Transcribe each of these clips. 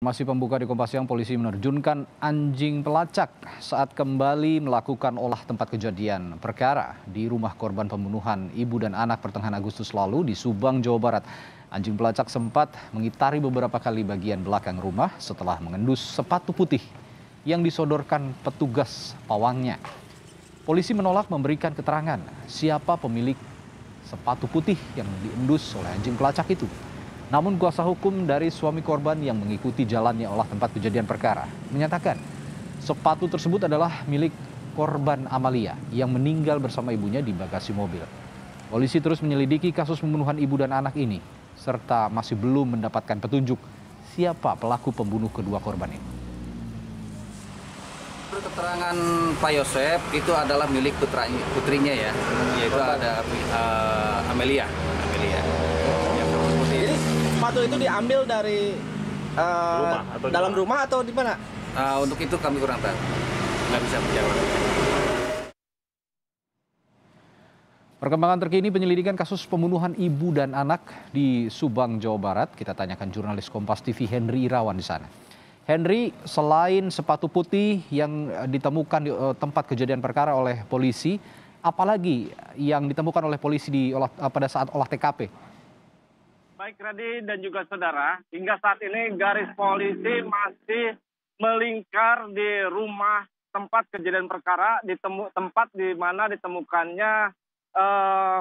Masih pembuka di Kompas Siang, polisi menerjunkan anjing pelacak saat kembali melakukan olah tempat kejadian perkara di rumah korban pembunuhan ibu dan anak pertengahan Agustus lalu di Subang, Jawa Barat. Anjing pelacak sempat mengitari beberapa kali bagian belakang rumah setelah mengendus sepatu putih yang disodorkan petugas pawangnya. Polisi menolak memberikan keterangan siapa pemilik sepatu putih yang diendus oleh anjing pelacak itu. Namun kuasa hukum dari suami korban yang mengikuti jalannya olah tempat kejadian perkara menyatakan sepatu tersebut adalah milik korban Amalia yang meninggal bersama ibunya di bagasi mobil. Polisi terus menyelidiki kasus pembunuhan ibu dan anak ini serta masih belum mendapatkan petunjuk siapa pelaku pembunuh kedua korban ini. Keterangan Pak Yosep itu adalah milik putrinya ya, yaitu ada Amelia. Jadi sepatu itu diambil dari dalam rumah atau di mana? Untuk itu kami kurang tahu, nggak bisa menjawab. Perkembangan terkini penyelidikan kasus pembunuhan ibu dan anak di Subang, Jawa Barat. Kita tanyakan jurnalis Kompas TV Henry Irawan di sana. Henry, selain sepatu putih yang ditemukan di tempat kejadian perkara oleh polisi, apalagi yang ditemukan oleh polisi pada saat olah TKP? Baik Radi dan juga saudara, hingga saat ini garis polisi masih melingkar di rumah tempat kejadian perkara, tempat di mana ditemukannya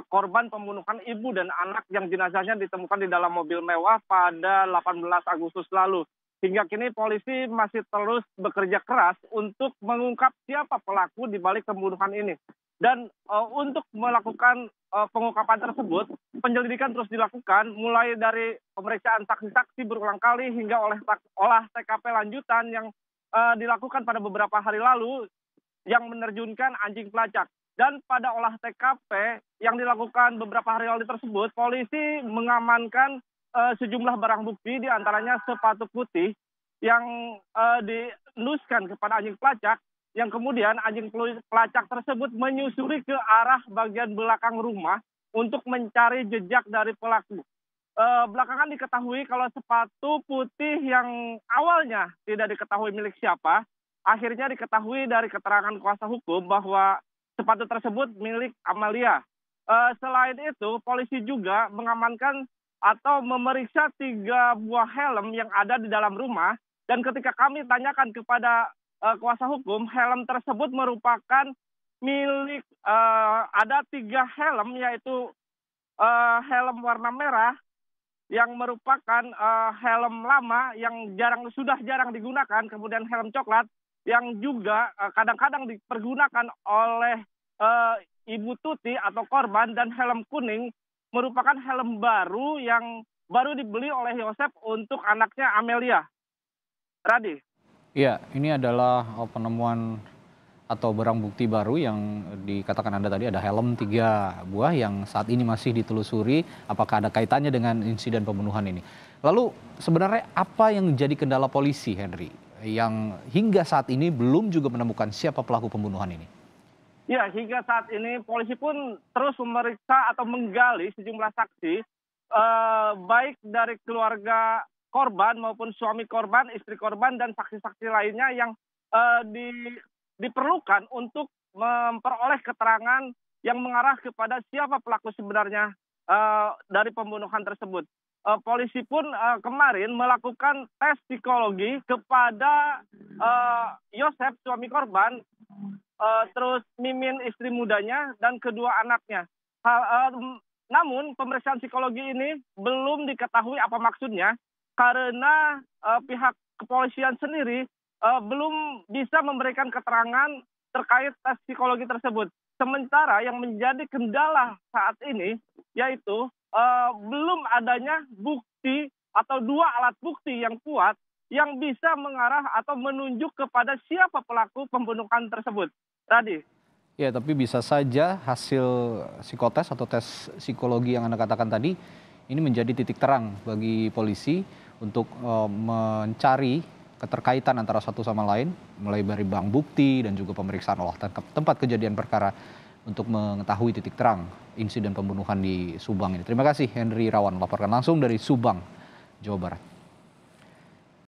korban pembunuhan ibu dan anak yang jenazahnya ditemukan di dalam mobil mewah pada 18 Agustus lalu. Hingga kini polisi masih terus bekerja keras untuk mengungkap siapa pelaku di balik pembunuhan ini. Dan untuk melakukan pengungkapan tersebut, penyelidikan terus dilakukan mulai dari pemeriksaan saksi-saksi berulang kali hingga olah TKP lanjutan yang dilakukan pada beberapa hari lalu yang menerjunkan anjing pelacak. Dan pada olah TKP yang dilakukan beberapa hari lalu tersebut, polisi mengamankan sejumlah barang bukti, diantaranya sepatu putih yang dienduskan kepada anjing pelacak, yang kemudian anjing pelacak tersebut menyusuri ke arah bagian belakang rumah untuk mencari jejak dari pelaku. Belakangan diketahui kalau sepatu putih yang awalnya tidak diketahui milik siapa, akhirnya diketahui dari keterangan kuasa hukum bahwa sepatu tersebut milik Amalia. Selain itu, polisi juga mengamankan atau memeriksa 3 buah helm yang ada di dalam rumah. Dan ketika kami tanyakan kepada kuasa hukum, helm tersebut merupakan milik, ada 3 helm, yaitu helm warna merah yang merupakan helm lama yang sudah jarang digunakan, kemudian helm coklat yang juga kadang-kadang dipergunakan oleh Ibu Tuti atau korban, dan helm kuning merupakan helm baru yang baru dibeli oleh Yosep untuk anaknya Amelia. Radi. Ya, ini adalah penemuan atau barang bukti baru yang dikatakan Anda tadi, ada helm 3 buah yang saat ini masih ditelusuri apakah ada kaitannya dengan insiden pembunuhan ini. Lalu sebenarnya apa yang jadi kendala polisi, Henry, yang hingga saat ini belum juga menemukan siapa pelaku pembunuhan ini? Ya, hingga saat ini polisi pun terus memeriksa atau menggali sejumlah saksi, baik dari keluarga korban maupun suami korban, istri korban, dan saksi-saksi lainnya yang diperlukan untuk memperoleh keterangan yang mengarah kepada siapa pelaku sebenarnya dari pembunuhan tersebut. Polisi pun kemarin melakukan tes psikologi kepada Yosep, suami korban, terus Mimin, istri mudanya, dan kedua anaknya. Namun pemeriksaan psikologi ini belum diketahui apa maksudnya karena pihak kepolisian sendiri belum bisa memberikan keterangan terkait tes psikologi tersebut. Sementara yang menjadi kendala saat ini yaitu belum adanya bukti atau 2 alat bukti yang kuat yang bisa mengarah atau menunjuk kepada siapa pelaku pembunuhan tersebut. Radi. Ya, tapi bisa saja hasil psikotes atau tes psikologi yang Anda katakan tadi ini menjadi titik terang bagi polisi untuk mencari keterkaitan antara satu sama lain, mulai dari barang bukti dan juga pemeriksaan olah tempat kejadian perkara untuk mengetahui titik terang insiden pembunuhan di Subang ini. Terima kasih Henry Irawan melaporkan langsung dari Subang, Jawa Barat.